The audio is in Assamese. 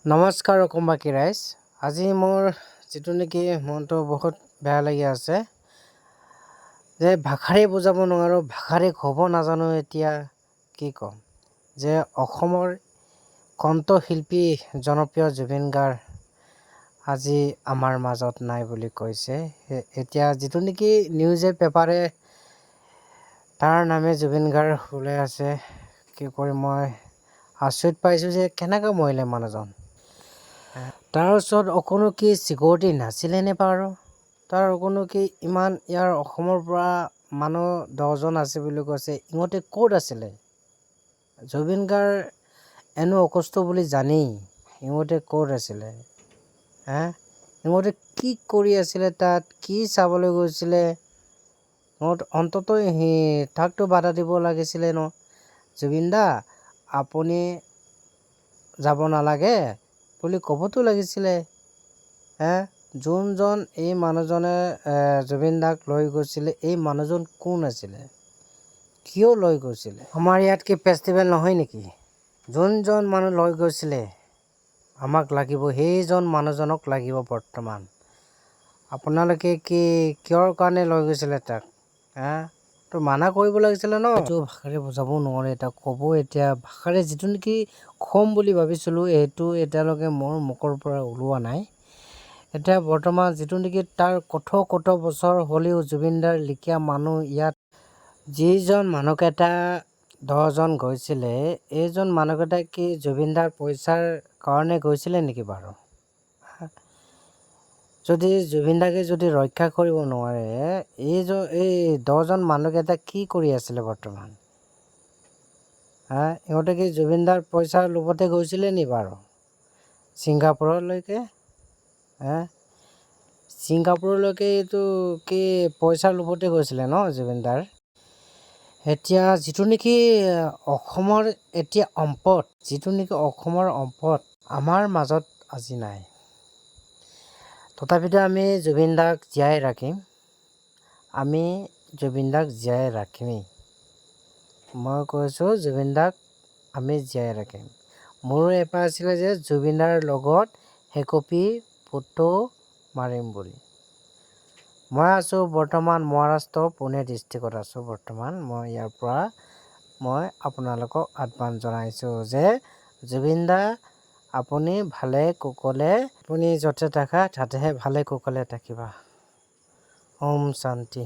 নমস্কাৰ অসমবাসী ৰাইজ। আজি মোৰ যিটো নেকি মনটো বহুত বেয়া লাগি আছে যে ভাষাৰে বুজাব নোৱাৰোঁ, ভাষাৰে ক'ব নাজানো। এতিয়া কি ক'ম যে অসমৰ কণ্ঠশিল্পী জনপ্ৰিয় জুবিন গাৰ্গ আজি আমাৰ মাজত নাই বুলি কৈছে। এতিয়া যিটো নেকি নিউজে পেপাৰে তাৰ নামে জুবিন গাৰ্গ ওলাই আছে। কি কৰি মই আচৰিত পাইছোঁ যে কেনেকৈ মৰিলে মানুহজন। তাৰ ওচৰত অকণো কি চিকিউৰিটি নাছিলে নে বাৰু? তাৰ অকণো কি ইমান ইয়াৰ অসমৰ পৰা মানুহ 10জন আছে বুলি কৈছে, ইহঁতে ক'ত আছিলে? জুবিন গাৰ্গ এনে অসুস্থ বুলি জানেই ইহঁতে ক'ত আছিলে? ইহঁতে কি কৰি আছিলে তাত? কি চাবলৈ গৈছিলে? অন্ততঃ তাকতো বাধা দিব লাগিছিলে ন। জুবিন দা আপুনি যাব নালাগে বুলি ক'বতো লাগিছিলে। যোনজন এই মানুহজনে জুবিন দাক লৈ গৈছিলে, এই মানুহজন কোন আছিলে? কিয় লৈ গৈছিলে? আমাৰ ইয়াত কি ফেষ্টিভেল নহয় নেকি? যোনজন মানুহ লৈ গৈছিলে আমাক লাগিব, সেইজন মানুহজনক লাগিব বৰ্তমান। আপোনালোকে কি কিয়ৰ কাৰণে লৈ গৈছিলে তাক? তো মানা কৰিব লাগিছিলে ন। এইটো ভাষাৰে বুজাব নোৱাৰে, এটা ক'ব এতিয়া ভাষাৰে যিটো নেকি ক'ম বুলি ভাবিছিলোঁ সেইটো এতিয়ালৈকে মোৰ মুখৰ পৰা ওলোৱা নাই। এতিয়া বৰ্তমান যিটো নেকি তাৰ কত বছৰ হ'লেও জুবিনদাৰ লিখীয়া মানুহ ইয়াত যিজন মানুহকেইটা 10জন গৈছিলে, এইজন মানুহকেইটা কি জুবিনদাৰ পইচাৰ কাৰণে গৈছিলে নেকি বাৰু? যদি জুবিনদাকে যদি ৰক্ষা কৰিব নোৱাৰে, এই 10জন মানুহকেইটা কি কৰি আছিলে বৰ্তমান? ইহঁতে কি জুবিনদাৰ পইচাৰ লোভতে গৈছিলে নি বাৰু ছিংগাপুৰলৈকে? ছিংগাপুৰলৈকে এইটো কি পইচাৰ লোভতে গৈছিলে ন জুবিনদাৰ? এতিয়া যিটো নেকি অসমৰ এতিয়া সম্পদ, যিটো নেকি অসমৰ সম্পদ আমাৰ মাজত আজি নাই। তথাপিতো আমি জুবিন দাক জীয়াই ৰাখিম, আমি জুবিন দাক জীয়াই ৰাখিমেই। মই কৈছোঁ জুবিন দাক আমি জীয়াই ৰাখিম। মোৰো এবাৰ আছিলে যে জুবিনদাৰ লগত একপি ফটো মাৰিম বুলি। মই আছোঁ বৰ্তমান মহাৰাষ্ট্ৰ পুনে ডিষ্ট্ৰিক্টত আছোঁ বৰ্তমান। মই ইয়াৰ পৰা আপোনালোকক আহ্বান জনাইছোঁ যে জুবিন দা আপুনি ভালে কুশলে আপুনি য'তে থাকা তাতেহে ভালে কুশলে থাকিবা। ওম শান্তি।